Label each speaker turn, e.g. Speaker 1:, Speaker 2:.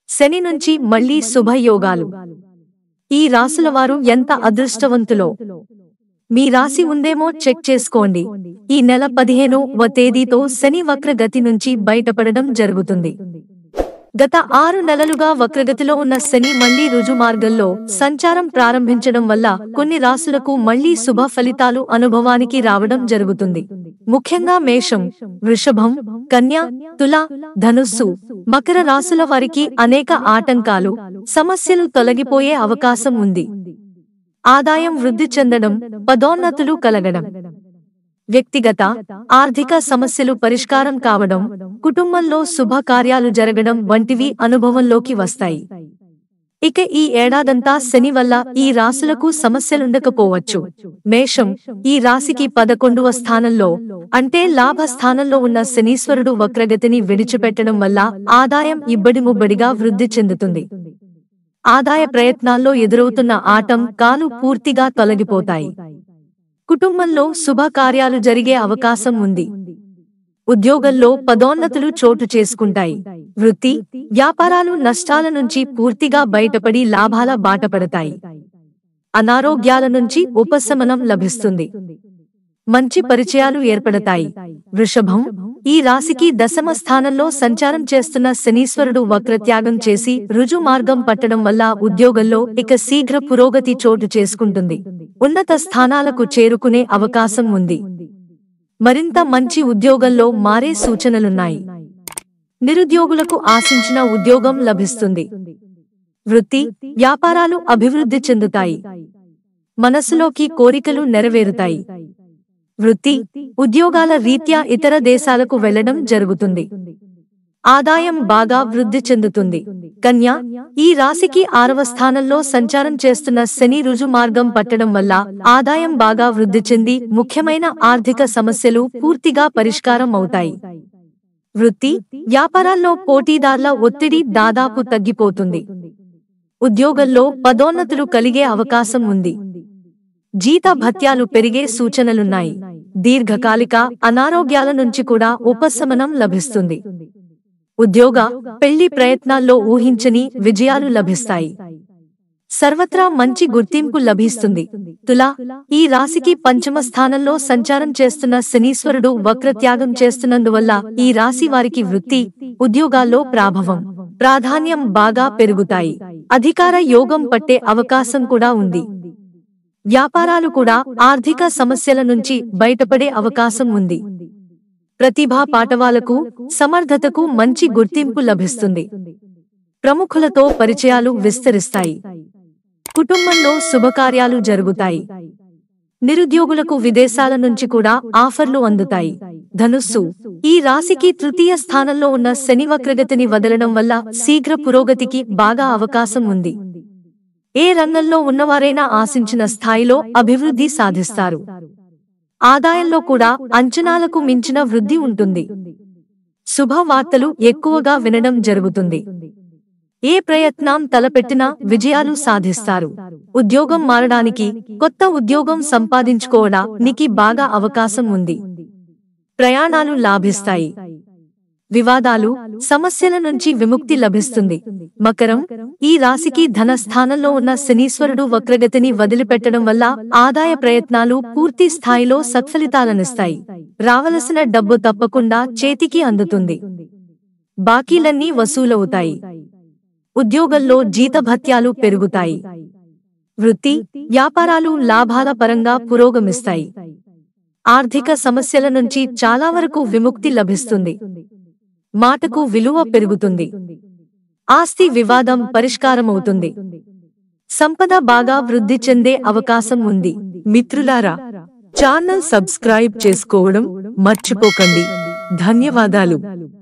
Speaker 1: శని నుంచి మళ్లీ శుభయోగాలు. ఈ రాసుల వారు ఎంత అదృష్టవంతులో మీ రాశి ఉందేమో చెక్ చేసుకోండి. ఈ నెల 15వ తేదీతో శని వక్రగతి నుంచి బయటపడడం జరుగుతుంది. గత 6 నెలలుగా వక్రగతిలో ఉన్న శని మళ్లీ రుజుమార్గంలో సంచారం ప్రారంభించడం వల్ల కొన్ని రాశులకు మళ్లీ శుభ ఫలితాలు అనుభవానికి రావడం జరుగుతుంది. ముఖ్యంగా మేషం, వృషభం, కన్య, తుల, ధనుస్సు, మకర రాశుల వారికి అనేక ఆటంకాలు, సమస్యలు తొలగిపోయే అవకాశం ఉంది. ఆదాయం వృద్ధి చెందడం, పదోన్నతులు కలగడం, వ్యక్తిగత, ఆర్థిక సమస్యలు పరిష్కారం కావడం, కుటుంబంలో శుభకార్యాలు జరగడం వంటివి అనుభవంలోకి వస్తాయి. ఇక ఈ ఏడాదంతా శని వల్ల ఈ రాశులకు సమస్యలుండకపోవచ్చు. మేషం, ఈ రాశికి 11వ స్థానంలో అంటే లాభ స్థానంలో ఉన్న శనీశ్వరుడు వక్రగతిని విడిచిపెట్టడం వల్ల ఆదాయం ఇబ్బడిముబ్బడిగా వృద్ధి చెందుతుంది. ఆదాయ ప్రయత్నాల్లో ఎదురవుతున్న ఆటంకాలు పూర్తిగా తొలగిపోతాయి. కుటుంబంలో శుభకార్యాలు జరిగే అవకాశం ఉంది. ఉద్యోగంలో పదోన్నతులు చోటు చేసుకుంటాయి. వృత్తి, వ్యాపారాలు నష్టాల నుంచి పూర్తిగా బయటపడి లాభాల బాటపడతాయి. అనారోగ్యాల నుంచి ఉపశమనం లభిస్తుంది. మంచి పరిచయాలు ఏర్పడతాయి. వృషభం, ఈ రాశికి 10వ స్థానంలో సంచారం చేస్తున్న శనీశ్వరుడు వక్రత్యాగం చేసి రుజు మార్గం పట్టడం వల్ల ఉద్యోగంలో ఇక శీఘ్ర పురోగతి చోటు చేసుకుంటుంది. ఉన్నత స్థానాలకు చేరుకునే అవకాశం ఉంది. మరింత మంచి ఉద్యోగంలో మారే సూచనలున్నాయి. నిరుద్యోగులకు ఆశించిన ఉద్యోగం లభిస్తుంది. వృత్తి, వ్యాపారాలు అభివృద్ధి చెందుతాయి. మనస్సులోకి కోరికలు నెరవేరుతాయి. వృత్తి, ఉద్యోగాల రీత్యా ఇతర దేశాలకు వెళ్లడం జరుగుతుంది. ఆదాయం బాగా వృద్ధి చెందుతుంది. కన్య, ఈ రాశికి 6వ స్థానంలో సంచారం చేస్తున్న శని రుజు మార్గం పట్టడం వల్ల ఆదాయం బాగా వృద్ధి చెంది ముఖ్యమైన ఆర్థిక సమస్యలు పూర్తిగా పరిష్కారం అవుతాయి. వృత్తి, వ్యాపారాల్లో పోటీదార్ల ఒత్తిడి దాదాపు తగ్గిపోతుంది. ఉద్యోగంలో పదోన్నతులు కలిగే అవకాశం ఉంది. జీత భత్యాలు పెరిగే సూచనలున్నాయి. దీర్ఘకాలిక అనారోగ్యాల నుంచి కూడా ఉపశమనం లభిస్తుంది. ఉద్యోగ, పెళ్లి ప్రయత్నాల్లో ఊహించని విజయాలు లభిస్తాయి. సర్వత్రా మంచి గుర్తింపు లభిస్తుంది. తుల, ఈ రాశికి 5వ స్థానంలో సంచారం చేస్తున్న శనీశ్వరుడు వక్రత్యాగం చేస్తున్నందువల్ల ఈ రాశి వారికి వృత్తి, ఉద్యోగాల్లో ప్రాభవం, ప్రాధాన్యం బాగా పెరుగుతాయి. అధికార యోగం పట్టే అవకాశం కూడా ఉంది. వ్యాపారాలు కూడా ఆర్థిక సమస్యల నుంచి బయటపడే అవకాశం ఉంది. ప్రతిభా పాటవాలకు, సమర్థతకు మంచి గుర్తింపు లభిస్తుంది. ప్రముఖులతో పరిచయాలు విస్తరిస్తాయి. కుటుంబంలో శుభకార్యాలు జరుగుతాయి. నిరుద్యోగులకు విదేశాల నుంచి కూడా ఆఫర్లు అందుతాయి. ధనుస్సు, ఈ రాశికి 3వ స్థానంలో ఉన్న శని వక్రగతిని వదలడం వల్ల శీఘ్ర పురోగతికి బాగా అవకాశం ఉంది. ఏ రంగంలో ఉన్నవారైనా ఆశించిన స్థాయిలో అభివృద్ధి సాధిస్తారు. ఆదాయంలో కూడా అంచనాలకు మించిన వృద్ధి ఉంటుంది. శుభవార్తలు ఎక్కువగా వినడం జరుగుతుంది. ఏ ప్రయత్నం తలపెట్టినా విజయాలు సాధిస్తారు. ఉద్యోగం మారడానికి, కొత్త ఉద్యోగం సంపాదించుకోవడానికి బాగా అవకాశం ఉంది. ప్రయాణాలు లాభిస్తాయి. వివాదాలు, సమస్యల నుంచి విముక్తి లభిస్తుంది. మకరం, ఈ రాశికి ధన స్థానంలో ఉన్న శనీశ్వరుడు వక్రగతిని వదిలిపెట్టడం వల్ల ఆదాయ ప్రయత్నాలు పూర్తి స్థాయిలో సత్ఫలితాలనిస్తాయి. రావలసిన డబ్బు తప్పకుండా చేతికి అందుతుంది. బాకీలన్నీ వసూలవుతాయి. ఉద్యోగంలో జీతభత్యాలు పెరుగుతాయి. వృత్తి, వ్యాపారాలు లాభాల పరంగా పురోగమిస్తాయి. ఆర్థిక సమస్యల నుంచి చాలా వరకు విముక్తి లభిస్తుంది. మాటకు విలువ పెరుగుతుంది. ఆస్తి వివాదం పరిష్కారమవుతుంది. సంపద బాగా వృద్ధి చెందే అవకాశం ఉంది. మిత్రులారా, ఛానల్ సబ్స్క్రైబ్ చేసుకోవడం మర్చిపోకండి. ధన్యవాదాలు.